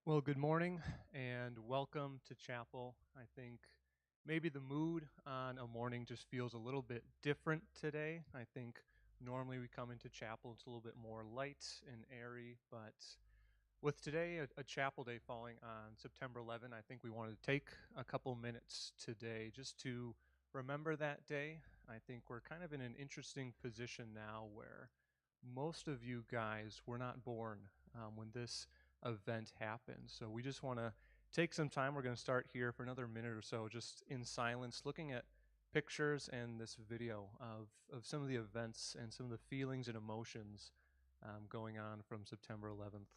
Well, good morning and welcome to chapel. I think maybe the mood on a morning just feels a little bit different today. I think normally we come into chapel, it's a little bit more light and airy, but with today a chapel day falling on September 11, I think we wanted to take a couple minutes today just to remember that day. I think we're kind of in an interesting position now where most of you guys were not born when this event happened. So we just want to take some time. We're going to start here for another minute or so, just in silence, looking at pictures and this video of some of the events and some of the feelings and emotions going on from September 11th.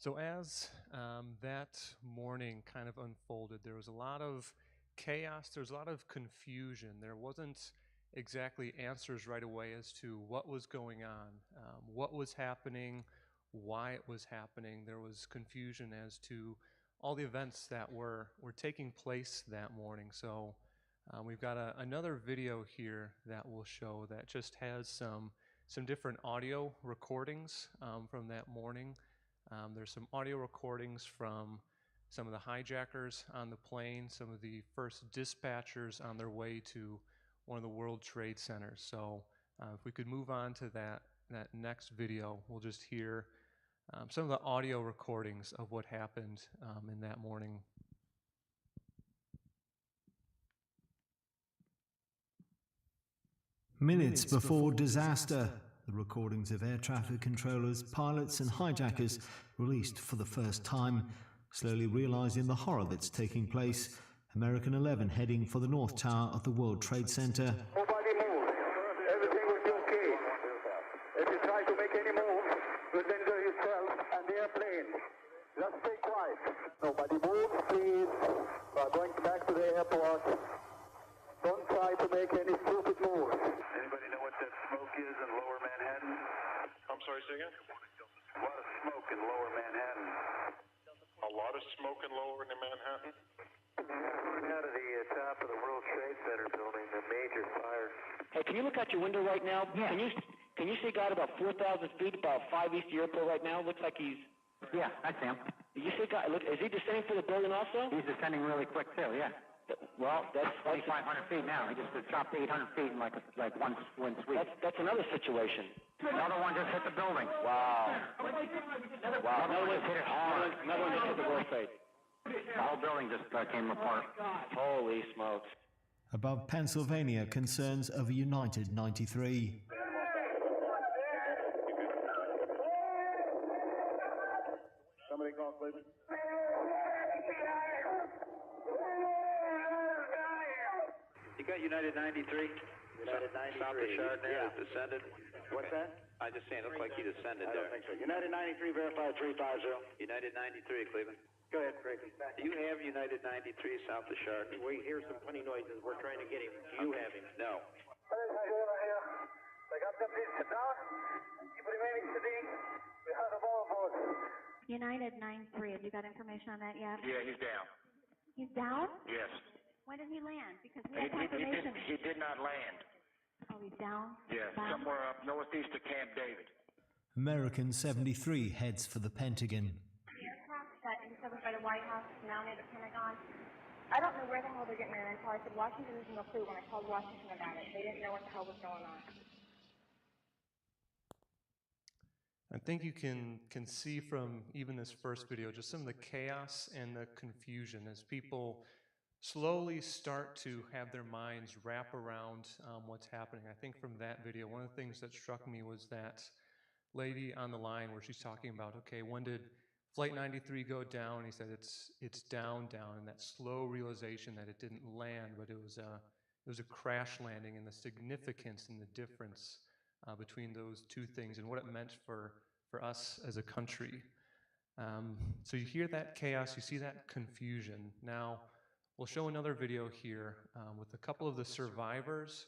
So as that morning kind of unfolded, there was a lot of chaos. There was a lot of confusion. There wasn't exactly answers right away as to what was going on, what was happening, why it was happening. There was confusion as to all the events that were taking place that morning. So we've got another video here that will show that just has some different audio recordings from that morning. There's some audio recordings from some of the hijackers on the plane, some of the first dispatchers on their way to one of the World Trade Centers. So if we could move on to that next video, we'll just hear some of the audio recordings of what happened in that morning. Minutes before disaster, the recordings of air traffic controllers, pilots and hijackers released for the first time, slowly realizing the horror that's taking place. American 11 heading for the North Tower of the World Trade Center. Nobody move. Everything will be okay. If you try to make any move, you'll injure yourself and the airplane. Just stay quiet. Nobody move, please. We are going back to the airport. Don't try to make any stupid moves. Anybody know what that smoke is in lower Manhattan? I'm sorry, say again? A lot of smoke in lower Manhattan. A lot of smoke in lower Manhattan? Coming out of the top of the World Trade Center building, the major fire. Hey, can you look out your window right now? Yeah. Can you see God about 4,000 feet, about 5 east of the airport right now? Looks like he's... Yeah, that's him. You see God, look, is he descending for the building also? He's descending really quick too, yeah. Well, that's 2,500 feet now. He just dropped 800 feet in like one sweep. that's another situation. Another one just hit the building. Wow. Wow. Another one just hit it hard. Another one just hit the World Trade. The whole building just came apart. Holy smokes. Above Pennsylvania, concerns of a United 93. Somebody call Cleveland. You got United 93? United 93. South of Chardonnay Yeah. descended? What's that? I just saying, it looked like he descended I don't there. think so. United 93, verified 350. United 93, Cleveland. Go ahead, Craig. Do you have United 93 south of Chardonnay? We hear some funny noises. We're trying to get him. Do you have him? No. They got them, please sit down. Keep remaining sitting. We have the ball board. United 9-3, have you got information on that yet? Yeah, he's down. He's down? Yes. When did he land? Because we have confirmation. He did not land. Oh, he's down? Yes, Bound? somewhere up northeast of Camp David. American 73 heads for the Pentagon. over by the White House, now near the Pentagon. I don't know where the hell they're getting their info. I said, Washington has no clue when I called Washington about it. They didn't know what the hell was going on. I think you can see from even this first video just some of the chaos and the confusion as people slowly start to have their minds wrap around what's happening. I think from that video, one of the things that struck me was that lady on the line where she's talking about, okay, when did Flight 93 go down? He said it's down, and that slow realization that it didn't land, but it was a crash landing, and the significance and the difference between those two things and what it meant for us as a country. So you hear that chaos, you see that confusion. Now, we'll show another video here with a couple of the survivors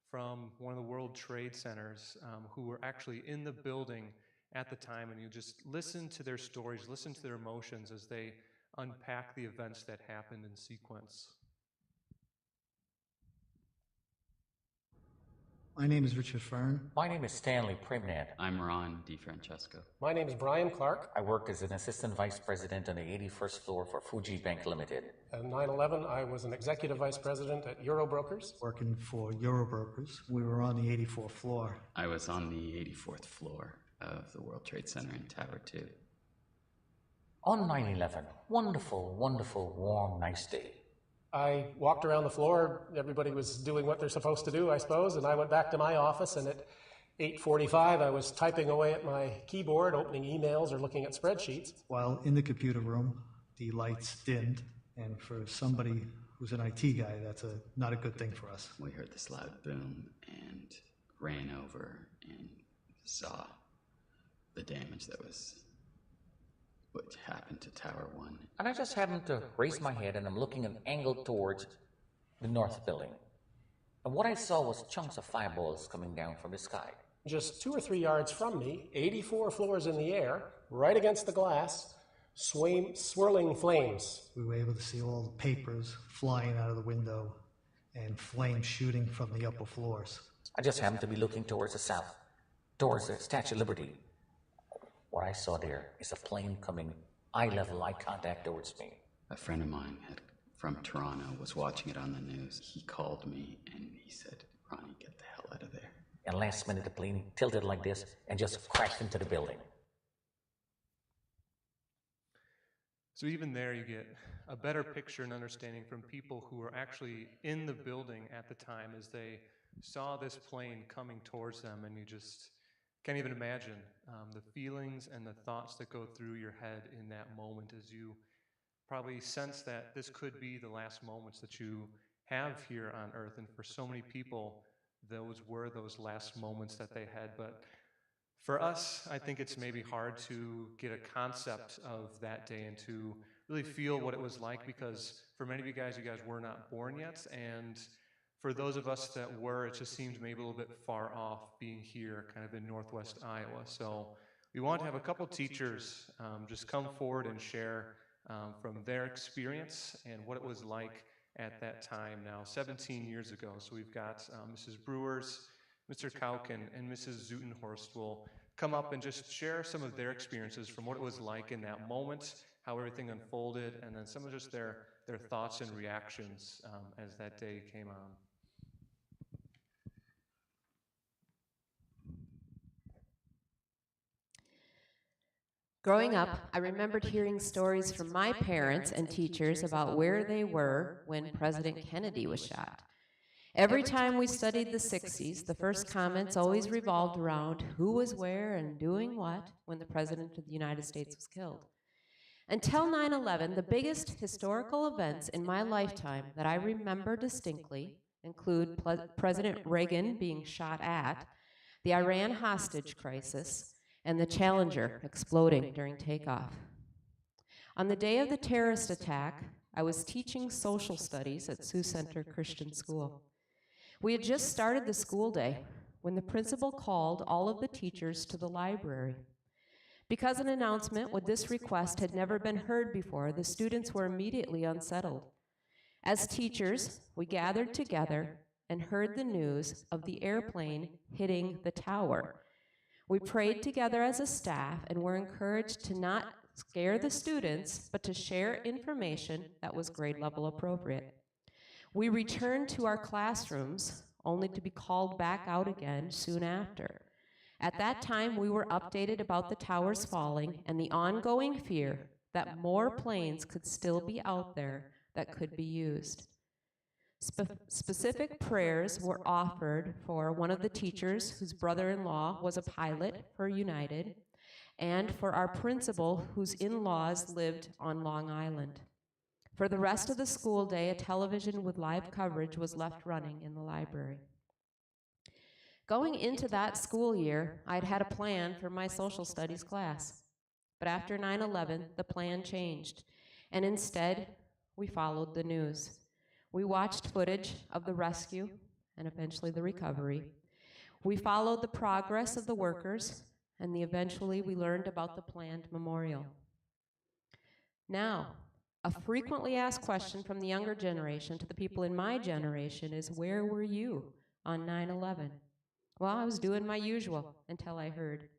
from one of the World Trade Centers who were actually in the building at the time, and you just listen to their stories, listen to their emotions as they unpack the events that happened in sequence. My name is Richard Fern. My name is Stanley Primnat. I'm Ron DiFrancesco. My name is Brian Clark. I work as an assistant vice president on the 81st floor for Fuji Bank Limited. At 9/11, I was an executive vice president at Eurobrokers. Working for Eurobrokers. We were on the 84th floor. I was on the 84th floor of the World Trade Center in Tower 2. On 9/11, wonderful, wonderful, warm, nice day. I walked around the floor. Everybody was doing what they're supposed to do, I suppose, and I went back to my office, and at 8:45, I was typing away at my keyboard, opening emails or looking at spreadsheets. While in the computer room, the lights dimmed, and for somebody who's an IT guy, that's not a good thing for us. We heard this loud boom and ran over and saw the damage that was what happened to Tower 1. And I just happened to raise my head, and I'm looking an angle towards the north building. And what I saw was chunks of fireballs coming down from the sky. Just 2 or 3 yards from me, 84 floors in the air, right against the glass, swirling flames. We were able to see all the papers flying out of the window and flames shooting from the upper floors. I just happened to be looking towards the south, towards the Statue of Liberty. What I saw there is a plane coming eye contact towards me. A friend of mine from Toronto was watching it on the news. He called me and he said, Ronnie, get the hell out of there. And last minute the plane tilted like this and just crashed into the building. So even there you get a better picture and understanding from people who were actually in the building at the time as they saw this plane coming towards them, and you just can't even imagine the feelings and the thoughts that go through your head in that moment as you probably sense that this could be the last moments that you have here on earth. And for so many people, those were those last moments that they had. But for us, I think it's maybe hard to get a concept of that day and to really feel what it was like, because for many of you guys were not born yet, and for those of us that were, it just seemed maybe a little bit far off being here kind of in Northwest Iowa. So we want to have a couple teachers just come forward and share from their experience and what it was like at that time now, 17 years ago. So we've got Mrs. Brewers, Mr. Kauken, and Mrs. Zutenhorst will come up and just share some of their experiences from what it was like in that moment, how everything unfolded, and then some of just their thoughts and reactions as that day came on. Growing up, I remembered hearing stories from my parents and teachers about where they were when President Kennedy was shot. Every time we studied the 60s, the first comments always revolved around who was where and doing what when the President of the United States was killed. Until 9/11, the biggest historical events in my lifetime that I remember distinctly include President Reagan being shot at, the Iran hostage crisis, and the Challenger exploding during takeoff. On the day of the terrorist attack, I was teaching social studies at Sioux Center Christian School. We had just started the school day when the principal called all of the teachers to the library. Because an announcement with this request had never been heard before, the students were immediately unsettled. As teachers, we gathered together and heard the news of the airplane hitting the tower. We prayed together as a staff and were encouraged to not scare the students, but to share information that was grade level appropriate. We returned to our classrooms only to be called back out again soon after. At that time, we were updated about the towers falling and the ongoing fear that more planes could still be out there that could be used. Specific prayers were offered for one of the teachers whose brother-in-law was a pilot for United, and for our principal whose in-laws lived on Long Island. For the rest of the school day, a television with live coverage was left running in the library. Going into that school year, I'd had a plan for my social studies class. But after 9/11, the plan changed, and instead, we followed the news. We watched footage of the rescue and eventually the recovery. We followed the progress of the workers, and eventually we learned about the planned memorial. Now, a frequently asked question from the younger generation to the people in my generation is, where were you on 9/11? Well, I was doing my usual until I heard.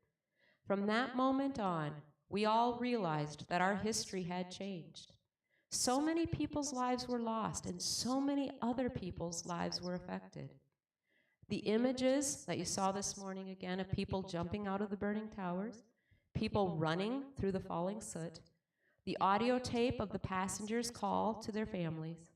From that moment on, we all realized that our history had changed. So many people's lives were lost, and so many other people's lives were affected. The images that you saw this morning again of people jumping out of the burning towers, people running through the falling soot, the audio tape of the passengers' call to their families,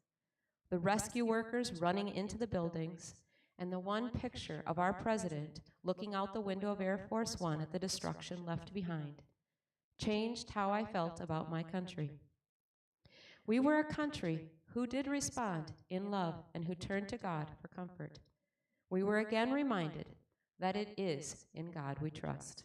the rescue workers running into the buildings, and the one picture of our president looking out the window of Air Force One at the destruction left behind, changed how I felt about my country. We were a country who did respond in love and who turned to God for comfort. We were again reminded that it is in God we trust.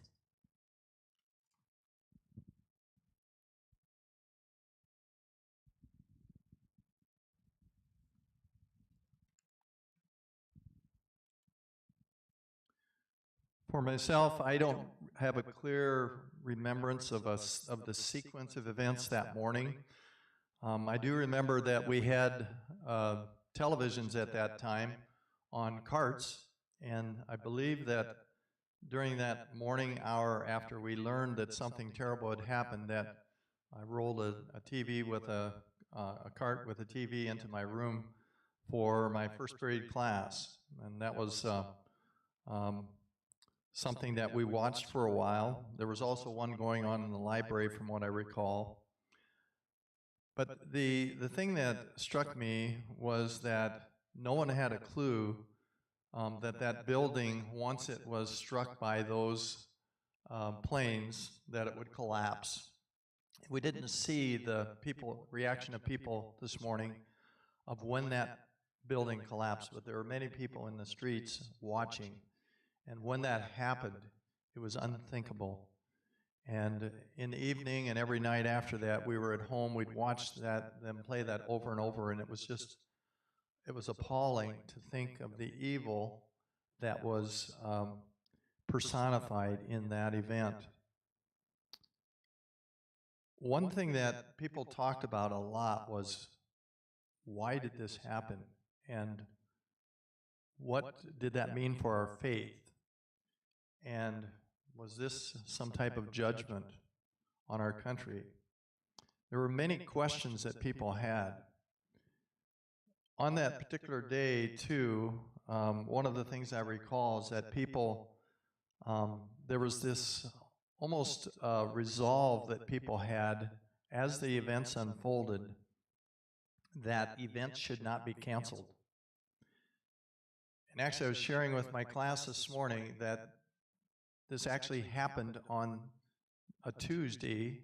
For myself, I don't have a clear remembrance of the sequence of events that morning. I do remember that we had televisions at that time on carts, and I believe that during that morning hour after we learned that something terrible had happened, that I rolled a TV with a cart with a TV into my room for my first period class, and that was something that we watched for a while. There was also one going on in the library from what I recall. But the thing that struck me was that no one had a clue that building, once it was struck by those planes, that it would collapse. We didn't see the reaction of people this morning of when that building collapsed, but there were many people in the streets watching. And when that happened, it was unthinkable. And in the evening and every night after that, we were at home, we'd watch them play that over and over, and it was appalling to think of the evil that was personified in that event. One thing that people talked about a lot was, why did this happen? And what did that mean for our faith? And was this some type of judgment on our country? There were many questions that people had. On that particular day, too, one of the things I recall is that people, there was this almost resolve that people had as the events unfolded, that events should not be canceled. And actually, I was sharing with my class this morning that this actually happened on a Tuesday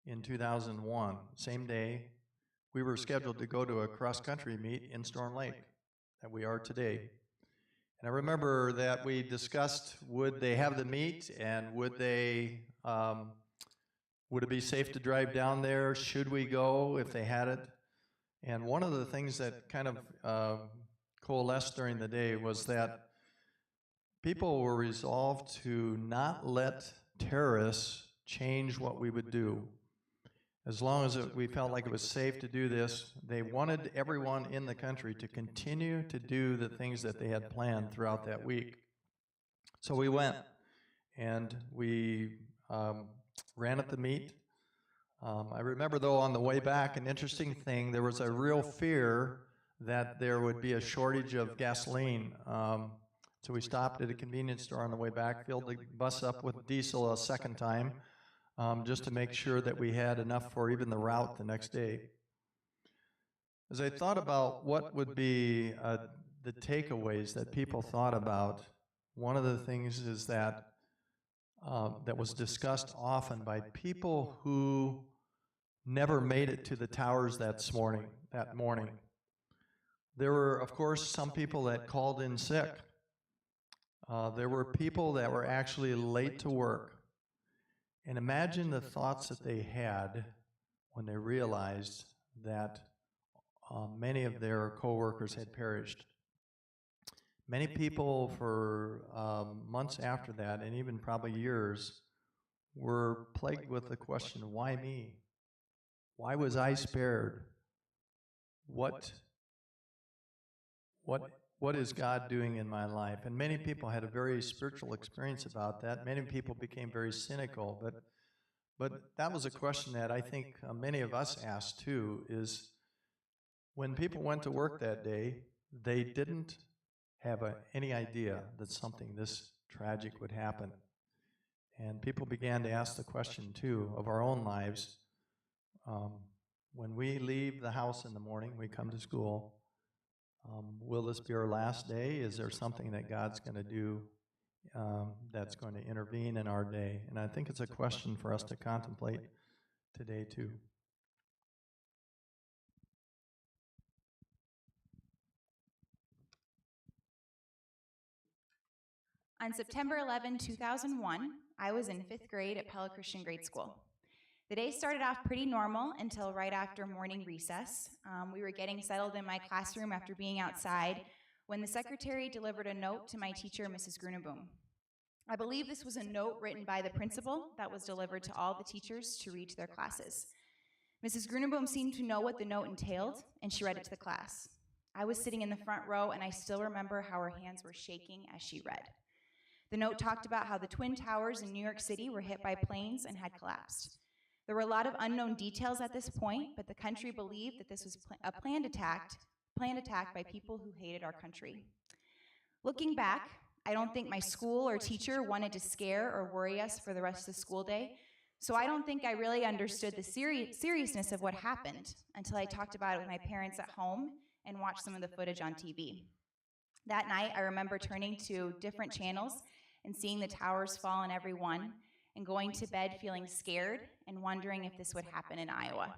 in 2001, same day. We were scheduled to go to a cross-country meet in Storm Lake that we are today. And I remember that we discussed, would they have the meet, and would it be safe to drive down there? Should we go if they had it? And one of the things that kind of coalesced during the day was that people were resolved to not let terrorists change what we would do. As long as we felt like it was safe to do this, they wanted everyone in the country to continue to do the things that they had planned throughout that week. So we went, and we ran at the meet. I remember, though, on the way back, an interesting thing, there was a real fear that there would be a shortage of gasoline. So we stopped at a convenience store on the way back, filled the bus up with diesel a second time, just to make sure that we had enough for even the route the next day. As I thought about what would be the takeaways that people thought about, one of the things is that that was discussed often by people who never made it to the towers that morning. There were, of course, some people that called in sick. There were people that were actually late to work. And imagine the thoughts that they had when they realized that many of their coworkers had perished. Many people for months after that, and even probably years, were plagued with the question, why me? Why was I spared? What is God doing in my life? And many people had a very spiritual experience about that. Many people became very cynical, but that was a question that I think many of us asked too, is when people went to work that day, they didn't have any idea that something this tragic would happen. And people began to ask the question too of our own lives. When we leave the house in the morning, we come to school, will this be our last day? Is there something that God's going to do that's going to intervene in our day? And I think it's a question for us to contemplate today too. On September 11, 2001, I was in 5th grade at Pella Christian Grade School. The day started off pretty normal until right after morning recess. We were getting settled in my classroom after being outside when the secretary delivered a note to my teacher, Mrs. Gruneboom. I believe this was a note written by the principal that was delivered to all the teachers to read to their classes. Mrs. Gruneboom seemed to know what the note entailed, and she read it to the class. I was sitting in the front row, and I still remember how her hands were shaking as she read. The note talked about how the Twin Towers in New York City were hit by planes and had collapsed. There were a lot of unknown details at this point, but the country believed that this was a planned attack by people who hated our country. Looking back, I don't think my school or teacher wanted to scare or worry us for the rest of the school day, so I don't think I really understood the seriousness of what happened until I talked about it with my parents at home and watched some of the footage on TV. That night, I remember turning to different channels and seeing the towers fall on every one, and going to bed feeling scared and wondering if this would happen in Iowa.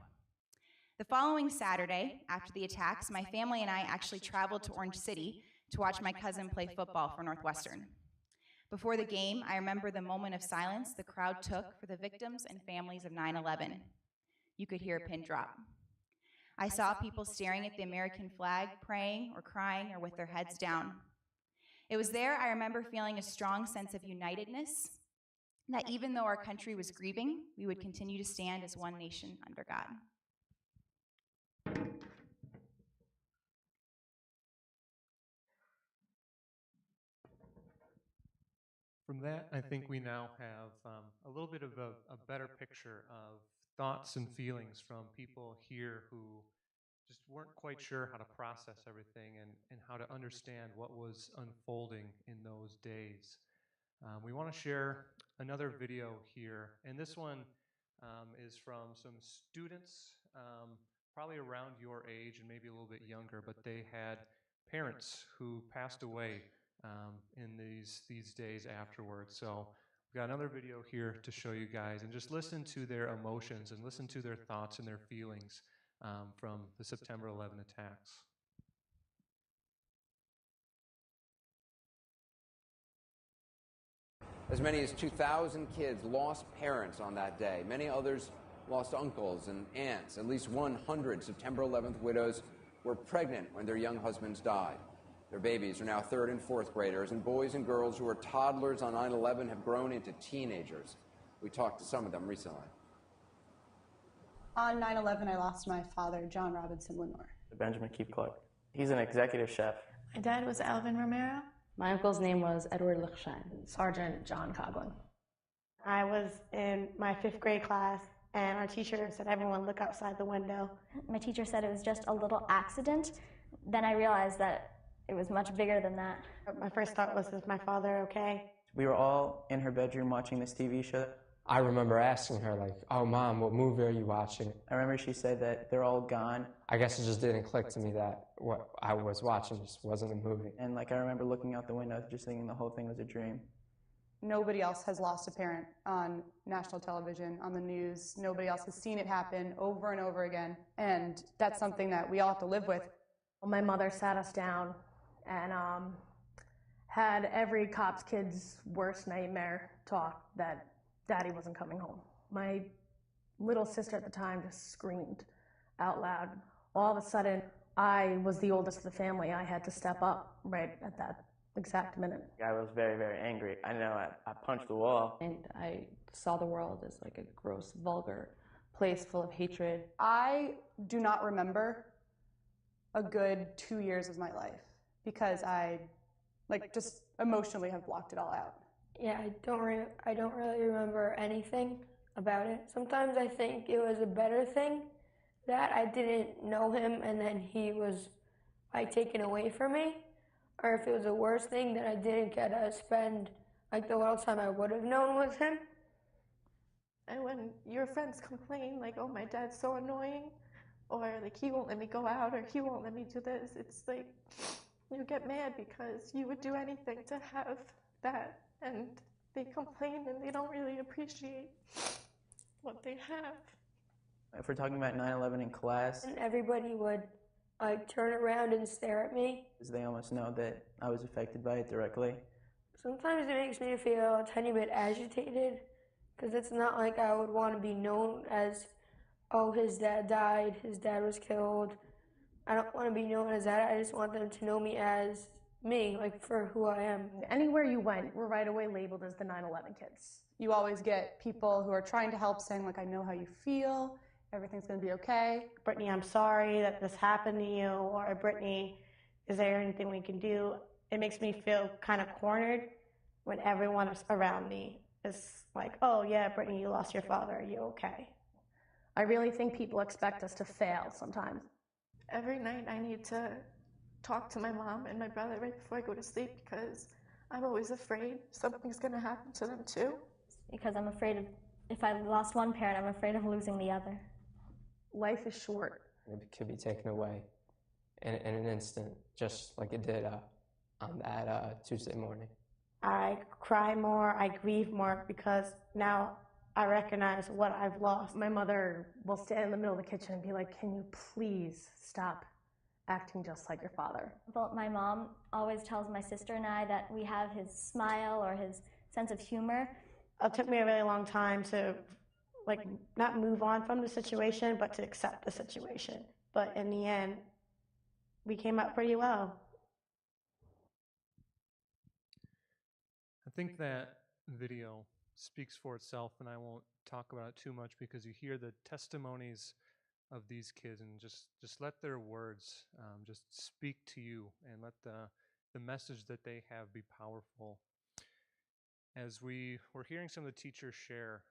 The following Saturday, after the attacks, my family and I actually traveled to Orange City to watch my cousin play football for Northwestern. Before the game, I remember the moment of silence the crowd took for the victims and families of 9/11. You could hear a pin drop. I saw people staring at the American flag, praying or crying or with their heads down. It was there I remember feeling a strong sense of unitedness, that even though our country was grieving, we would continue to stand as one nation under God. From that, I think we now have a little bit of a better picture of thoughts and feelings from people here who just weren't quite sure how to process everything and how to understand what was unfolding in those days. We want to share another video here, and this one is from some students, probably around your age and maybe a little bit younger, but they had parents who passed away in these days afterwards. So we've got another video here to show you guys, and just listen to their emotions and listen to their thoughts and their feelings from the September 11 attacks. As many as 2,000 kids lost parents on that day. Many others lost uncles and aunts. At least 100 September 11th widows were pregnant when their young husbands died. Their babies are now 3rd and 4th graders, and boys and girls who were toddlers on 9/11 have grown into teenagers. We talked to some of them recently. On 9/11, I lost my father, John Robinson Lenore. Benjamin Keep Clark. He's an executive chef. My dad was Alvin Romero. My uncle's name was Edward Lichshine. Sergeant John Coughlin. I was in my 5th grade class. and our teacher said, everyone look outside the window. My teacher said it was just a little accident. Then I realized that it was much bigger than that. My first thought was, is my father okay? We were all in her bedroom watching this TV show. I remember asking her, like, oh, Mom, what movie are you watching? I remember she said that they're all gone. I guess it just didn't click to me that what I was watching just wasn't a movie. And like I remember looking out the window just thinking the whole thing was a dream. Nobody else has lost a parent on national television, on the news. Nobody else has seen it happen over and over again. And that's something that we all have to live with. My mother sat us down and had every cop's kid's worst nightmare talk that Daddy wasn't coming home. My little sister at the time just screamed out loud. All of a sudden, I was the oldest of the family. I had to step up right at that exact minute. I was very, very angry. I know I punched the wall. And I saw the world as like a gross, vulgar place full of hatred. I do not remember a good 2 years of my life because I just emotionally have blocked it all out. Yeah, I don't really remember anything about it. Sometimes I think it was a better thing that I didn't know him and then he was like taken away from me, or if it was a worse thing that I didn't get to spend like the little time I would have known with him. And when your friends complain like, oh, my dad's so annoying, or like he won't let me go out, or he won't let me do this, it's like you get mad because you would do anything to have that. And they complain and they don't really appreciate what they have. If we're talking about 9/11 in class, And everybody would like turn around and stare at me. they almost know that I was affected by it directly. Sometimes it makes me feel a tiny bit agitated because it's not like I would want to be known as, oh, his dad died, his dad was killed. I don't want to be known as that. I just want them to know me as me, like for who I am. Anywhere you went, we're right away labeled as the 9/11 kids. You always get people who are trying to help saying, like, I know how you feel, everything's going to be okay. Brittany, I'm sorry that this happened to you, or Brittany, is there anything we can do? It makes me feel kind of cornered when everyone around me is like, oh yeah, Brittany, you lost your father, are you okay? I really think people expect us to fail sometimes. Every night I need to talk to my mom and my brother right before I go to sleep because I'm always afraid something's going to happen to them too. Because I'm afraid of, if I lost one parent, I'm afraid of losing the other. Life is short. It could be taken away in an instant, just like it did on that Tuesday morning. I cry more, I grieve more because now I recognize what I've lost. My mother will stand in the middle of the kitchen and be like, can you please stop acting just like your father? But my mom always tells my sister and I that we have his smile or his sense of humor. It took me a really long time to not move on from the situation, but to accept the situation. But in the end, we came out pretty well. I think that video speaks for itself, and I won't talk about it too much because you hear the testimonies of these kids, and just let their words just speak to you, and let the message that they have be powerful. As we were hearing some of the teachers share,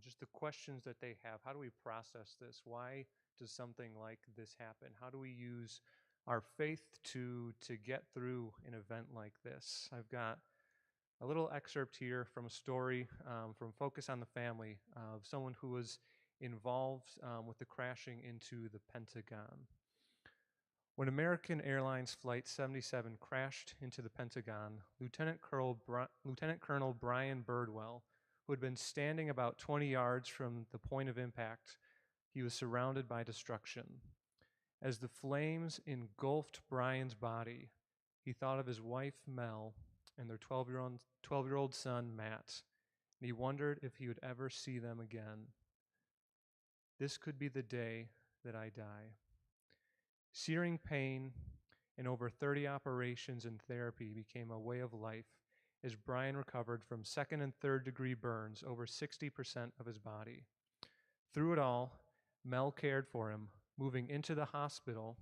just the questions that they have, how do we process this? Why does something like this happen? How do we use our faith to get through an event like this? I've got a little excerpt here from a story from Focus on the Family of someone who was involved with the crashing into the Pentagon. When American Airlines Flight 77 crashed into the Pentagon, Lieutenant Colonel Brian Birdwell, who had been standing about 20 yards from the point of impact, he was surrounded by destruction. As the flames engulfed Brian's body, he thought of his wife, Mel, and their 12-year-old son, Matt, and he wondered if he would ever see them again. This could be the day that I die. Searing pain and over 30 operations and therapy became a way of life as Brian recovered from second and third degree burns over 60% of his body. Through it all, Mel cared for him, moving into the hospital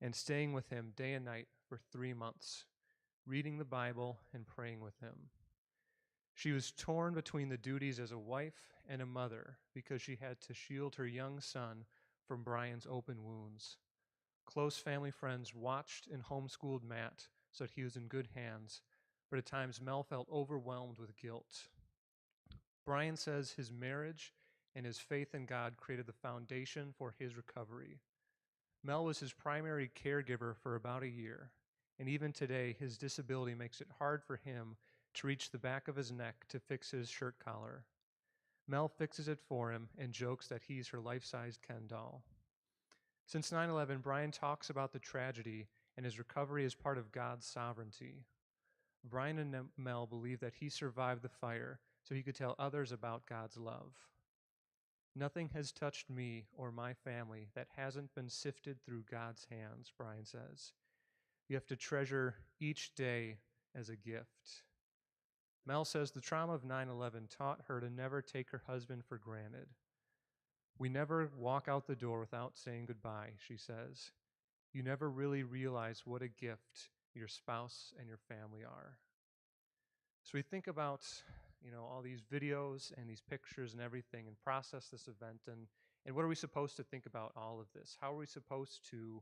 and staying with him day and night for 3 months, reading the Bible and praying with him. She was torn between the duties as a wife and a mother because she had to shield her young son from Brian's open wounds. Close family friends watched and homeschooled Matt so that he was in good hands, but at times Mel felt overwhelmed with guilt. Brian says his marriage and his faith in God created the foundation for his recovery. Mel was his primary caregiver for about a year, and even today, his disability makes it hard for him to reach the back of his neck to fix his shirt collar. Mel fixes it for him and jokes that he's her life-sized Ken doll. Since 9/11, Brian talks about the tragedy and his recovery as part of God's sovereignty. Brian and Mel believe that he survived the fire so he could tell others about God's love. Nothing has touched me or my family that hasn't been sifted through God's hands, Brian says. You have to treasure each day as a gift. Mel says the trauma of 9/11 taught her to never take her husband for granted. We never walk out the door without saying goodbye, she says. You never really realize what a gift your spouse and your family are. So we think about, all these videos and these pictures and everything and process this event and what are we supposed to think about all of this? How are we supposed to,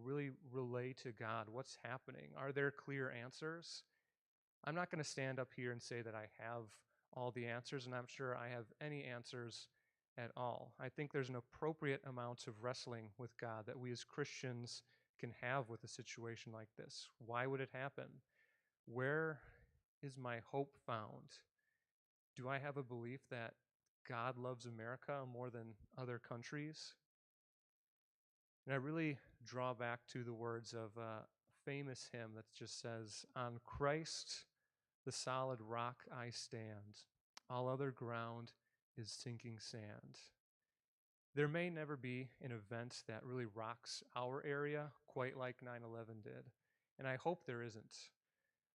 really relay to God what's happening? Are there clear answers? I'm not going to stand up here and say that I have all the answers, and I'm sure I have any answers at all. I think there's an appropriate amount of wrestling with God that we as Christians can have with a situation like this. Why would it happen? Where is my hope found? Do I have a belief that God loves America more than other countries? And I really draw back to the words of a famous hymn that just says, "On Christ, the solid rock I stand. All other ground is sinking sand." There may never be an event that really rocks our area quite like 9/11 did, and I hope there isn't.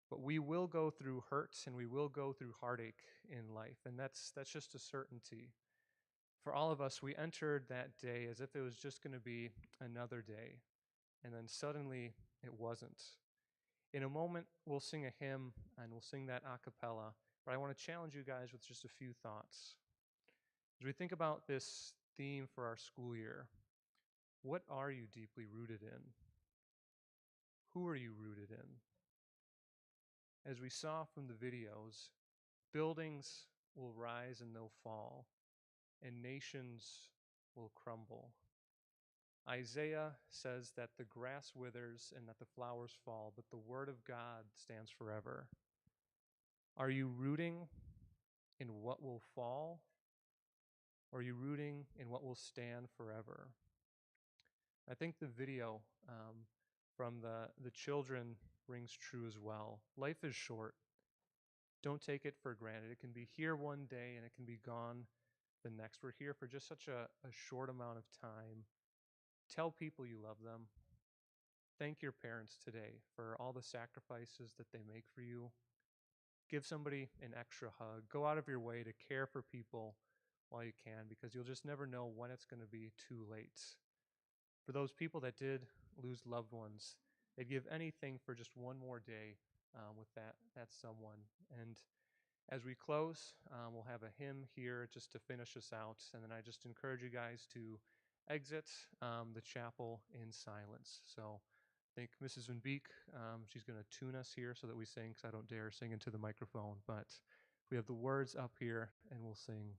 But we will go through hurt and we will go through heartache in life, and that's just a certainty. For all of us, we entered that day as if it was just going to be another day, and then suddenly it wasn't. In a moment, we'll sing a hymn, and we'll sing that a cappella, but I want to challenge you guys with just a few thoughts. As we think about this theme for our school year, what are you deeply rooted in? Who are you rooted in? As we saw from the videos, buildings will rise and they'll fall, and nations will crumble. Isaiah says that the grass withers and that the flowers fall, but the word of God stands forever. Are you rooting in what will fall, or are you rooting in what will stand forever? I think the video from the children rings true as well. Life is short. Don't take it for granted. It can be here one day and it can be gone the next. We're here for just such a short amount of time. Tell people you love them. Thank your parents today for all the sacrifices that they make for you. Give somebody an extra hug. Go out of your way to care for people while you can, because you'll just never know when it's going to be too late. For those people that did lose loved ones, they'd give anything for just one more day with that someone. And as we close, we'll have a hymn here just to finish us out, and then I just encourage you guys to exit the chapel in silence. So I think Mrs. Van Beek, she's going to tune us here so that we sing, because I don't dare sing into the microphone, but we have the words up here, and we'll sing.